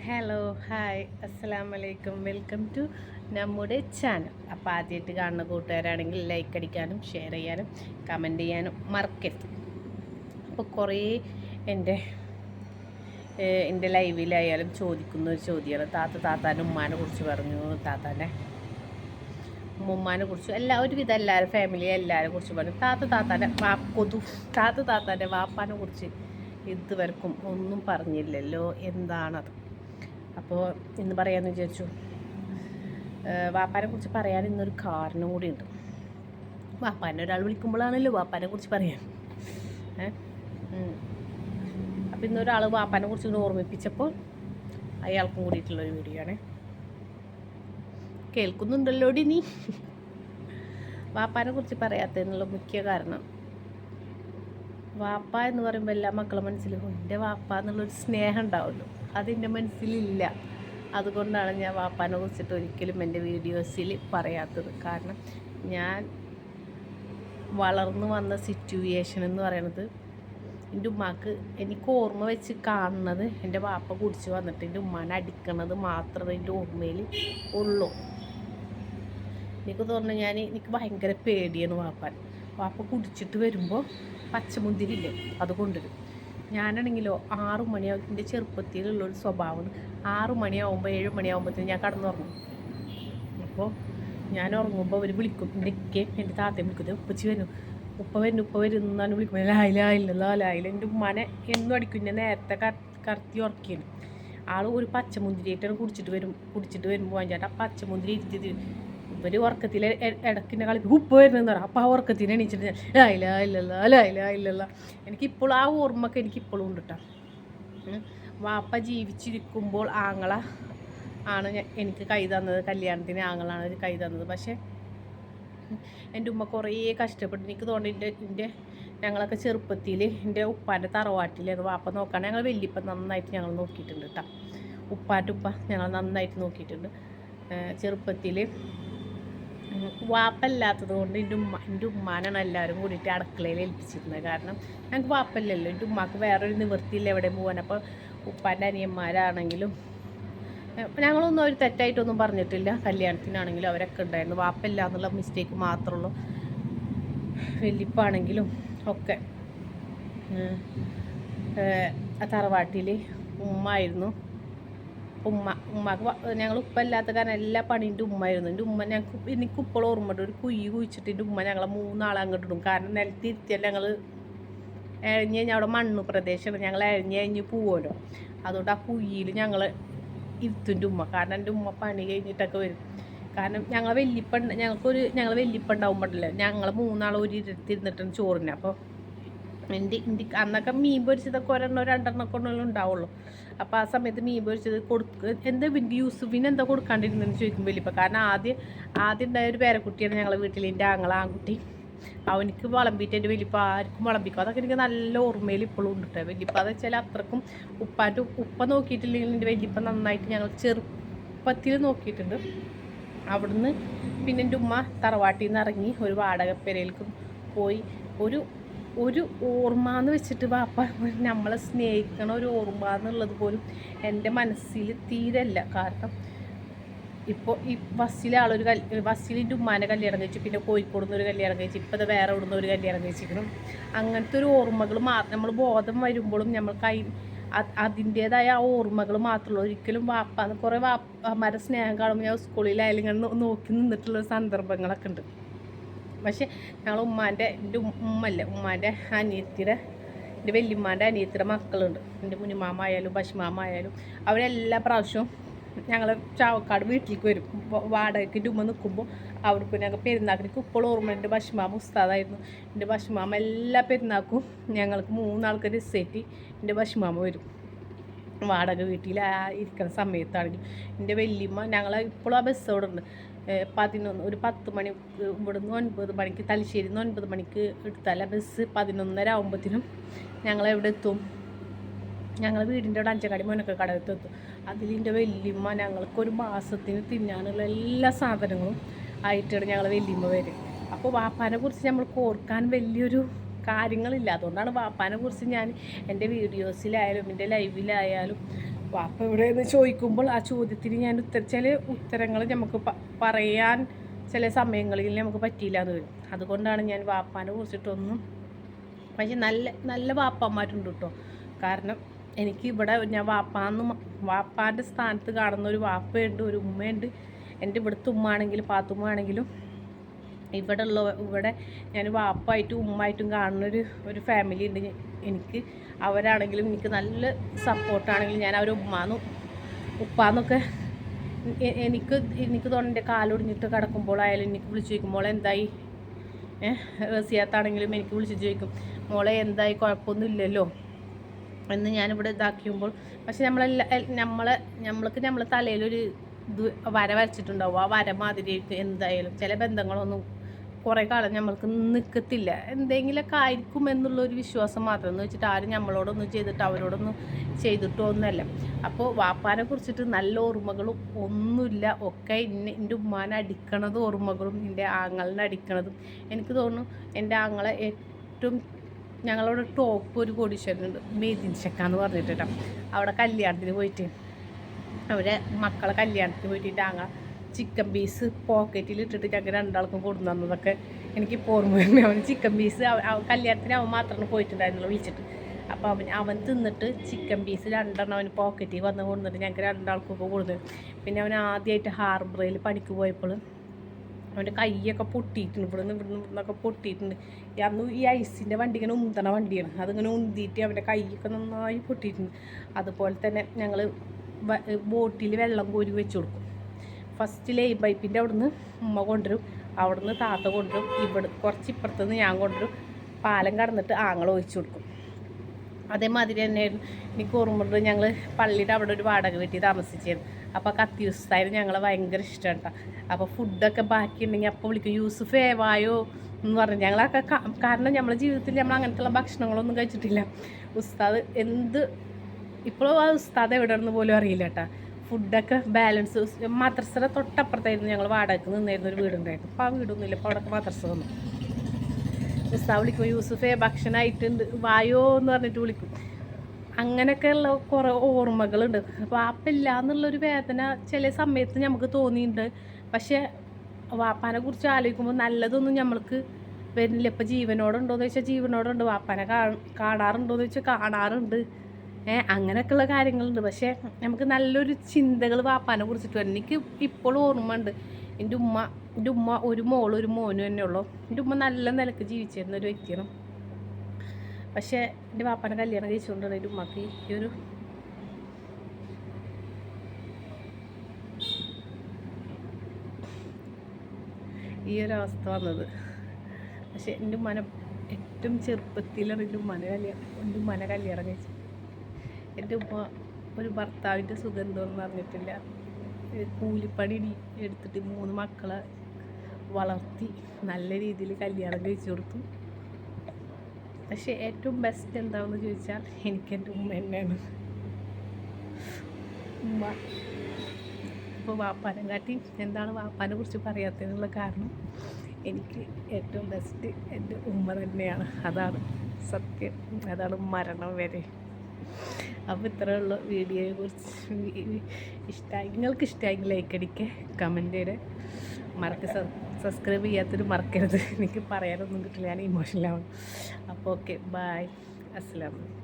Hello hi അസ്സലാമലൈക്കും welcome to നമ്മുടെ channel. അപ്പോൾ ആദ്യമായിട്ട് കാണുന്ന കൂട്ടുകാരാണെങ്കിൽ ലൈക്ക് അടിക്കാനും ഷെയർ ചെയ്യാനും കമൻറ്റ് ചെയ്യാനും മറക്കരുത്. അപ്പോൾ കുറേ എൻ്റെ എൻ്റെ ലൈവിലായാലും ചോദിക്കുന്ന ഒരു ചോദ്യമാണ്. താത്താൻ്റെ ഉമ്മാനെ കുറിച്ച് പറഞ്ഞു, താത്താൻ്റെ ഉമ്മാനെ കുറിച്ച് ഒരുവിധം എല്ലാവരും ഫാമിലി എല്ലാവരെ കുറിച്ച് പറഞ്ഞു. താത്താൻ്റെ വാപ്പാനെ കുറിച്ച് ഇതുവരെക്കും ഒന്നും പറഞ്ഞില്ലല്ലോ, എന്താണത്? അപ്പോൾ ഇന്ന് പറയാമെന്ന് വിചാരിച്ചു. വാപ്പാനെ കുറിച്ച് പറയാൻ ഇന്നൊരു കാരണം കൂടിയുണ്ട്. വാപ്പാനെ ഒരാൾ വിളിക്കുമ്പോഴാണല്ലോ വാപ്പാനെ കുറിച്ച് പറയാൻ. അപ്പോൾ ഇന്നൊരാൾ വാപ്പാനെ കുറിച്ച് ഓർമ്മിപ്പിച്ചപ്പോൾ അയാൾക്കും കൂടിയിട്ടുള്ളൊരു വീഡിയോ ആണ്. കേൾക്കുന്നുണ്ടല്ലോടി നീ? വാപ്പാനെ കുറിച്ച് പറയാത്തതിനുള്ള മുഖ്യ കാരണം, വാപ്പ എന്ന് പറയുമ്പോൾ എല്ലാ മക്കളും മനസ്സിലും എൻ്റെ വാപ്പ എന്നുള്ളൊരു സ്നേഹം ഉണ്ടാവുമല്ലോ, അതെൻ്റെ മനസ്സിലില്ല. അതുകൊണ്ടാണ് ഞാൻ വാപ്പാനെ കുറിച്ചിട്ട് ഒരിക്കലും എൻ്റെ വീഡിയോസിൽ പറയാത്തത്. കാരണം ഞാൻ വളർന്നു വന്ന സിറ്റുവേഷൻ എന്ന് പറയുന്നത്, എൻ്റെ ഉമ്മാക്ക് എനിക്ക് ഓർമ്മ വെച്ച് കാണുന്നത് എൻ്റെ വാപ്പ കുടിച്ച് വന്നിട്ട് എൻ്റെ ഉമ്മാനെ അടിക്കണത് മാത്രമേ എൻ്റെ ഓർമ്മയിൽ ഉള്ളൂ. എനിക്ക് തോന്നുന്നു എനിക്ക് ഭയങ്കര പേടിയാണ് വാപ്പ കുടിച്ചിട്ട് വരുമ്പോൾ പച്ചമുന്തിരില്ലേ അത് കൊണ്ടുവരും. ഞാനാണെങ്കിലോ 6 മണിയാവും, എൻ്റെ ചെറുപ്പത്തിലുള്ളൊരു സ്വഭാവമാണ്. 6 മണിയാവുമ്പോൾ 7 മണിയാവുമ്പോഴത്തേന് ഞാൻ കടന്നുറങ്ങും. അപ്പോൾ ഞാൻ ഉറങ്ങുമ്പോൾ അവർ വിളിക്കും, എൻ്റെ താത്തയും വിളിക്കുന്നത് ഉപ്പച്ചി വരും, ഉപ്പ വരും എന്നാണ് വിളിക്കുന്നത്. ലായില്ല. എൻ്റെ ഉമ്മാനെ എന്നും അടിക്കും. ഞാൻ നേരത്തെ കറത്തി ഉറക്കിയാണ്. ആൾ ഒരു പച്ചമുന്തിരിയായിട്ടാണ് കുടിച്ചിട്ട് വരുമ്പോൾ വാങ്ങിച്ചാട്ട് ആ പച്ചമുന്തിരി ഇരുത്തി ഇവർ ഉറക്കത്തിൽ ഇടക്കിൻ്റെ കളി ഉപ്പ് വരുന്നതെന്ന് പറയാം. അപ്പോൾ ആ ഉറക്കത്തിന് എണീച്ചിട്ട് ലായില്ല. എനിക്കിപ്പോൾ ആ ഓർമ്മയൊക്കെ എനിക്കിപ്പോഴും ഉണ്ട് കേട്ടോ. വാപ്പ ജീവിച്ചിരിക്കുമ്പോൾ ആങ്ങള ആണ് എനിക്ക് കൈ തന്നത്, കല്യാണത്തിന് ആങ്ങളാണ് കൈ തന്നത്. പക്ഷേ എൻ്റെ ഉമ്മ കുറേ കഷ്ടപ്പെട്ടു. എനിക്ക് തോന്നുന്നു ഞങ്ങളൊക്കെ ചെറുപ്പത്തിൽ എൻ്റെ ഉപ്പാൻ്റെ തറവാട്ടിൽ വാപ്പ നോക്കാണ്ട് ഞങ്ങൾ വല്യപ്പ നന്നായിട്ട് ഞങ്ങൾ നോക്കിയിട്ടുണ്ട് കേട്ടോ. ഉപ്പാൻ്റെ ഉപ്പ ഞങ്ങൾ നന്നായിട്ട് നോക്കിയിട്ടുണ്ട്. ചെറുപ്പത്തിൽ വാപ്പല്ലാത്തത് കൊണ്ട് എൻ്റെ ഉമ്മാനാണ് എല്ലാവരും കൂടിയിട്ട് അടുക്കളയിൽ ഏൽപ്പിച്ചിരുന്നത്. കാരണം ഞങ്ങൾക്ക് വാപ്പല്ലല്ലോ, എൻ്റെ ഉമ്മാക്ക് വേറൊരു നിവൃത്തിയില്ല എവിടെ പോകാൻ. അപ്പോൾ ഉപ്പാൻ്റെ അനിയന്മാരാണെങ്കിലും ഞങ്ങളൊന്നും അവർ തെറ്റായിട്ടൊന്നും പറഞ്ഞിട്ടില്ല. കല്യാണത്തിനാണെങ്കിലും അവരൊക്കെ ഉണ്ടായിരുന്നു. വാപ്പല്ല എന്നുള്ള മിസ്റ്റേക്ക് മാത്രമേ ഉള്ളൂ. വല്യപ്പാണെങ്കിലും ഒക്കെ തറവാട്ടിൽ ഉമ്മായിരുന്നു. ഉമ്മക്ക് ഞങ്ങൾ ഉപ്പല്ലാത്ത കാരണം എല്ലാ പണീൻ്റെ ഉമ്മായിരുന്നു. എൻ്റെ ഉമ്മ എനിക്ക് ഇപ്പോഴും ഓർമ്മയുണ്ട്. ഒരു കുഴി കുഴിച്ചിട്ട് എൻ്റെ ഉമ്മ ഞങ്ങളെ 3 ആളെ അങ്ങോട്ട് ഇടും. കാരണം നിലത്തിരുത്തിയല്ല ഞങ്ങൾ എഴഞ്ഞ് കഴിഞ്ഞാൽ അവിടെ മണ്ണ് പ്രദേശമാണ്, ഞങ്ങൾ എഴഞ്ഞ് പോവുമല്ലോ. അതുകൊണ്ട് ആ കുഴിയിൽ ഞങ്ങൾ ഇരുത്തുൻ്റെ ഉമ്മ. കാരണം എൻ്റെ ഉമ്മ പണി കഴിഞ്ഞിട്ടൊക്കെ വരും. കാരണം ഞങ്ങൾ വല്യപ്പ ഉണ്ടാവുമ്പോഴല്ലോ ഞങ്ങൾ 3 ആൾ ഒരു ഇരുത്തിരുന്നിട്ടാണ് ചോറിന്. അപ്പോൾ എൻ്റെ അന്നൊക്കെ മീൻ പൊരിച്ചതൊക്കെ 1-2 കൊണ്ടല്ലോ ഉണ്ടാവുള്ളൂ. അപ്പോൾ ആ സമയത്ത് മീൻ പൊരിച്ചത് എന്താ യൂസുഫിന് എന്താ കൊടുക്കാണ്ടിരുന്നെന്ന് ചോദിക്കും വല്യപ്പ. കാരണം ആദ്യം ഉണ്ടായ ഒരു പേരക്കുട്ടിയാണ് ഞങ്ങളെ വീട്ടിൽ, എൻ്റെ ആൺകുട്ടി. അവനിക്ക് വിളമ്പിയിട്ട് എൻ്റെ വല്യപ്പ ആർക്കും വിളമ്പിക്കും. അതൊക്കെ എനിക്ക് നല്ല ഓർമ്മയിൽ ഇപ്പോഴും ഉണ്ട് കേട്ടോ. വല്യപ്പ എന്ന് വെച്ചാൽ അത്രക്കും ഉപ്പ നോക്കിയിട്ടില്ലെങ്കിൽ എൻ്റെ വല്യപ്പ നന്നായിട്ട് ഞങ്ങൾ ചെറുപ്പത്തിൽ നോക്കിയിട്ടുണ്ട്. അവിടുന്ന് പിന്നെ എൻ്റെ ഉമ്മ തറവാട്ടിൽ നിന്ന് ഇറങ്ങി ഒരു വാടകപ്പെരയിലേക്ക് പോയി. ഒരു ഓർമ്മ എന്ന് വെച്ചിട്ട് വാപ്പ നമ്മളെ സ്നേഹിക്കണ ഒരു ഓർമ്മ എന്നുള്ളത് പോലും എൻ്റെ മനസ്സിൽ തീരല്ല. കാരണം ഇപ്പോൾ ഈ ബസ്സിലിൻ്റെ ഉമ്മാനെ കല്യാണം കഴിച്ചു, പിന്നെ കോഴിക്കോട് നിന്ന് ഒരു കല്യാണം കഴിച്ചു, ഇപ്പോൾ അത് വേറെ ഇവിടുന്ന് ഒരു കല്യാണം കഴിച്ചിരിക്കണം. അങ്ങനത്തെ ഒരു ഓർമ്മകൾ നമ്മൾ ബോധം വരുമ്പോഴും നമ്മൾ അതിൻ്റേതായ ആ ഓർമ്മകൾ മാത്രമല്ല. ഒരിക്കലും കുറേ വാപ്പമാരെ സ്നേഹം കാണുമ്പോൾ ഞാൻ സ്കൂളിലായാലും ഇങ്ങനെ നോക്കി നിന്നിട്ടുള്ള സന്ദർഭങ്ങളൊക്കെ ഉണ്ട്. പക്ഷേ ഞങ്ങൾ എൻ്റെ ഉമ്മാൻ്റെ അനിയത്തിയുടെ എൻ്റെ വല്യമ്മാൻ്റെ അനിയത്തിയുടെ മക്കളുണ്ട്. എൻ്റെ മുനിമാമായാലും ബഷ്മാമായാലും അവരെല്ലാ പ്രാവശ്യവും ഞങ്ങൾ ചാവക്കാട് വീട്ടിലേക്ക് വരും. വാടകയ്ക്ക് ഉമ്മ നിൽക്കുമ്പോൾ അവിടേക്ക് ഞങ്ങൾ പെരുന്നാക്കിന് ഇപ്പോൾ ഓർമ്മ. എൻ്റെ ബഷ്മാമ ഉസ്താദായിരുന്നു. എൻ്റെ ബഷ്മാമ എല്ലാ പെരുന്നാക്കും ഞങ്ങൾക്ക് 3 ആൾക്ക് റിസേറ്റ് എൻ്റെ ബഷ്മാമ വരും വാടക വീട്ടിൽ ഇരിക്കുന്ന സമയത്താണെങ്കിൽ. എൻ്റെ വല്യമ്മ ഞങ്ങൾ ഇപ്പോഴും ആ ബസ് അവിടെ ഉണ്ട്. 10 മണി ഇവിടുന്ന് 9 മണിക്ക് തലശ്ശേരി 9 മണിക്ക് എടുത്താൽ ബസ് 11:30 ആകുമ്പോഴത്തേനും ഞങ്ങളെവിടെ എത്തും? ഞങ്ങൾ വീടിൻ്റെ അവിടെ അഞ്ചക്കാടി മുനക്കക്കടത്ത് എത്തും. അതിലിൻ്റെ വല്യമ്മ ഞങ്ങൾക്കൊരു മാസത്തിന് തിന്നാനുള്ള എല്ലാ സാധനങ്ങളും ആയിട്ടാണ് ഞങ്ങൾ വല്യമ്മ വരും. അപ്പോൾ വാപ്പാനെ കുറിച്ച് നമ്മൾക്ക് ഓർക്കാൻ വലിയൊരു കാര്യങ്ങളില്ല. അതുകൊണ്ടാണ് വാപ്പാനെ കുറിച്ച് ഞാൻ എൻ്റെ വീഡിയോസിലായാലും എൻ്റെ ലൈവിലായാലും വാപ്പ എവിടെയെന്ന് ചോദിക്കുമ്പോൾ ആ ചോദ്യത്തിന് ഞാൻ ചില ഉത്തരങ്ങൾ നമുക്ക് പറയാൻ ചില സമയങ്ങളിൽ നമുക്ക് പറ്റിയില്ല എന്ന് വരും. അതുകൊണ്ടാണ് ഞാൻ വാപ്പാനെ കുറിച്ചിട്ടൊന്നും, പക്ഷെ നല്ല നല്ല വാപ്പന്മാരുണ്ട് കേട്ടോ. കാരണം എനിക്ക് ഇവിടെ ഞാൻ വാപ്പാൻ്റെ സ്ഥാനത്ത് കാണുന്ന ഒരു വാപ്പയുണ്ട്, ഒരു ഉമ്മയുണ്ട്. എൻ്റെ ഇവിടുത്തെ ഉമ്മ ആണെങ്കിലും പാത്തുമ്മ ആണെങ്കിലും ഇവിടെ ഞാൻ വാപ്പായിട്ടും ഉമ്മായിട്ടും കാണുന്നൊരു ഫാമിലി ഉണ്ട് എനിക്ക്. അവരാണെങ്കിലും എനിക്ക് നല്ല സപ്പോർട്ടാണെങ്കിലും ഞാൻ അവർ ഉപ്പാന്നൊക്കെ എനിക്ക് തോന്നുന്നു എൻ്റെ കാലൊടിഞ്ഞിട്ട് കിടക്കുമ്പോഴായാലും എനിക്ക് വിളിച്ച് ചോദിക്കുമ്പോൾ എന്തായി, റസിയാത്താണെങ്കിലും എനിക്ക് വിളിച്ച് ചോദിക്കും, മോളെ എന്തായി, കുഴപ്പമൊന്നുമില്ലല്ലോ എന്ന് ഞാനിവിടെ ഇതാക്കിയുമ്പോൾ. പക്ഷെ നമ്മളെ തലയിലൊരു വര വരച്ചിട്ടുണ്ടാവും. ആ വര മാതിരി എന്തായാലും ചില ബന്ധങ്ങളൊന്നും കുറേ കാലം നമ്മൾക്ക് നിൽക്കത്തില്ല. എന്തെങ്കിലുമൊക്കെ ആയിരിക്കും എന്നുള്ളൊരു വിശ്വാസം മാത്രം എന്ന് വെച്ചിട്ട് ആരും നമ്മളോടൊന്നും ചെയ്തിട്ട് അവരോടൊന്നും ചെയ്തിട്ടോ ഒന്നുമല്ല. അപ്പോൾ വാപ്പാനെ കുറിച്ചിട്ട് നല്ല ഓർമ്മകളും ഒന്നുമില്ല. ഒക്കെ എൻ്റെ ഉമ്മാനെ അടിക്കണത് ഓർമ്മകളും എൻ്റെ ആങ്ങളിനെ അടിക്കണതും. എനിക്ക് തോന്നുന്നു എൻ്റെ ആങ്ങളെ ഏറ്റവും ഞങ്ങളവിടെ ടോപ്പ് ഒരു കോടീശ്വരനുണ്ട്, മെയ്ദിൻ ഷെക്കാന്ന് പറഞ്ഞിട്ട്. അവിടെ കല്യാണത്തിന് പോയിട്ട് അവരെ മക്കളെ കല്യാണത്തിന് പോയിട്ട് ആങ്ങൾ ചിക്കൻ പീസ് പോക്കറ്റിൽ ഇട്ടിട്ട് ഞങ്ങൾ രണ്ടാൾക്കും കൊടുന്നു തന്നതൊക്കെ എനിക്കിപ്പോൾ ഓർമ്മ വരുന്നത്. അവന് ചിക്കൻ പീസ് കല്യാണത്തിന് അവൻ മാത്രമാണ് പോയിട്ടുണ്ടായിരുന്നുള്ളൂ വിളിച്ചിട്ട്. അപ്പോൾ അവൻ തിന്നിട്ട് ചിക്കൻ പീസ് 2 അവന് പോക്കറ്റിൽ വന്ന് കൊണ്ടുവന്നിട്ട് ഞങ്ങൾക്ക് രണ്ടാൾക്കൊക്കെ കൊടുത്തു. പിന്നെ അവൻ ആദ്യമായിട്ട് ഹാർബറിൽ പണിക്ക് പോയപ്പോൾ അവൻ്റെ കൈയൊക്കെ പൊട്ടിയിട്ടുണ്ട്, ഇവിടുന്നൊക്കെ പൊട്ടിയിട്ടുണ്ട്. അന്ന് ഈ ഐസിൻ്റെ വണ്ടി ഇങ്ങനെ ഉന്തണ വണ്ടിയാണ്, അതിങ്ങനെ ഉന്തിയിട്ട് അവൻ്റെ കൈയൊക്കെ നന്നായി പൊട്ടിയിട്ടുണ്ട്. അതുപോലെ തന്നെ ഞങ്ങൾ ബോട്ടിൽ വെള്ളം കോരി വെച്ച് കൊടുക്കും. ഫസ്റ്റ് ലൈൻ പൈപ്പിൻ്റെ അവിടുന്ന് ഉമ്മ കൊണ്ടുവരും, അവിടുന്ന് താത്ത കൊണ്ടുവരും, കുറച്ച് ഇപ്പുറത്തുനിന്ന് ഞാൻ കൊണ്ടുവരും. പാലം കടന്നിട്ട് ആങ്ങൾ ഒഴിച്ചു കൊടുക്കും. അതേമാതിരി തന്നെയായിരുന്നു എനിക്ക് ഓർമ്മയുണ്ട്. ഞങ്ങൾ പള്ളിയുടെ അവിടെ ഒരു വാടക വീട്ടിൽ താമസിച്ചിരുന്നു. അപ്പോൾ കത്തി യൂസുഫായിരുന്നു ഞങ്ങളെ ഭയങ്കര ഇഷ്ടമാണ് കേട്ടോ. അപ്പോൾ ഫുഡൊക്കെ ബാക്കിയുണ്ടെങ്കിൽ അപ്പോൾ വിളിക്കും, യൂസുഫേ വായോ എന്ന് പറഞ്ഞു. ഞങ്ങളൊക്കെ കാരണം നമ്മളെ ജീവിതത്തിൽ നമ്മൾ അങ്ങനത്തെയുള്ള ഭക്ഷണങ്ങളൊന്നും കഴിച്ചിട്ടില്ല. ഉസ്താദ് ഇപ്പോഴും ആ ഉസ്താദ് എവിടെ നിന്ന് പോലും അറിയില്ല കേട്ടോ. ഫുഡൊക്കെ ബാലൻസ് മദ്രസയുടെ തൊട്ടപ്പുറത്തായിരുന്നു ഞങ്ങൾ വാടകയ്ക്ക് നിന്നായിരുന്നു ഒരു വീടുണ്ടായിരുന്നു. അപ്പോൾ ആ വീടൊന്നുമില്ല, അപ്പോൾ അവിടെ മദ്രസ വന്നു. ഉസ്താദ് വിളിക്കും, യൂസുഫേ ഭക്ഷണമായിട്ടുണ്ട് വായോ എന്ന് പറഞ്ഞിട്ട് വിളിക്കും. അങ്ങനെയൊക്കെയുള്ള കുറേ ഓർമ്മകളുണ്ട്. വാപ്പില്ല എന്നുള്ളൊരു വേദന ചില സമയത്ത് നമുക്ക് തോന്നിയിട്ടുണ്ട്. പക്ഷേ വാപ്പാനെ കുറിച്ച് ആലോചിക്കുമ്പോൾ നല്ലതൊന്നും നമ്മൾക്ക് വരുന്നില്ല. ഇപ്പം ജീവനോടുണ്ടോയെന്ന് ചോദിച്ചാൽ ജീവനോടുണ്ട്, വാപ്പാനെ കാണാറുണ്ടോയെന്ന് ചോദിച്ചാൽ കാണാറുണ്ട്. അങ്ങനെയൊക്കെയുള്ള കാര്യങ്ങളുണ്ട്. പക്ഷേ നമുക്ക് നല്ലൊരു ചിന്തകൾ വാപ്പാനെ കുറിച്ചിട്ട് വരും. എനിക്ക് ഇപ്പോഴും ഓർമ്മ ഉണ്ട്. എൻ്റെ ഉമ്മ ഒരു മോളും ഒരു മോനും തന്നെ ഉള്ളൂ. എൻ്റെ ഉമ്മ നല്ല നിലക്ക് ജീവിച്ചിരുന്ന ഒരു വ്യക്തിയാണ്. പക്ഷേ എൻ്റെ വാപ്പാനെ കല്യാണം കഴിച്ചുകൊണ്ടാണ് എൻ്റെ ഉമ്മക്ക് ഈ ഒരു അവസ്ഥ വന്നത്. പക്ഷേ എൻ്റെ ഉമ്മനെ ഏറ്റവും ചെറുപ്പത്തിലാണ് എൻ്റെ ഉമ്മനെ കല്യാണം കഴിച്ചത്. എൻ്റെ ഉമ്മ ഒരു ഭർത്താവിൻ്റെ സുഗന്ധമെന്ന് പറഞ്ഞിട്ടില്ല. കൂലിപ്പണി എടുത്തിട്ട് 3 മക്കളെ വളർത്തി നല്ല രീതിയിൽ കല്യാണം കഴിച്ചു കൊടുത്തു. പക്ഷേ ഏറ്റവും ബെസ്റ്റ് എന്താണെന്ന് ചോദിച്ചാൽ എനിക്ക് എൻ്റെ ഉമ്മ തന്നെയാണ്. ഉമ്മ ഇപ്പോൾ വാപ്പാനെ കാട്ടി എന്താണ് വാപ്പാനെ കുറിച്ച് പറയാത്തതിനുള്ള കാരണം എനിക്ക് ഏറ്റവും ബെസ്റ്റ് എൻ്റെ ഉമ്മ തന്നെയാണ്. അതാണ് സത്യം, അതാണ് മരണം വരെ. അപ്പോൾ ഇത്രയുള്ള വീഡിയോയെ കുറിച്ച് നിങ്ങൾക്ക് ഇഷ്ടമായെങ്കിൽ ലൈക്ക് അടിക്കുക, കമൻറ്റ് ചെയ്ത് സബ്സ്ക്രൈബ് ചെയ്യാത്തൊരു മറക്കരുത്. എനിക്ക് പറയാനൊന്നും കിട്ടില്ല, ഞാൻ ഇമോഷണലാവും. അപ്പോൾ ഓക്കെ, ബൈ, അസ്സലാമു അലൈക്കും.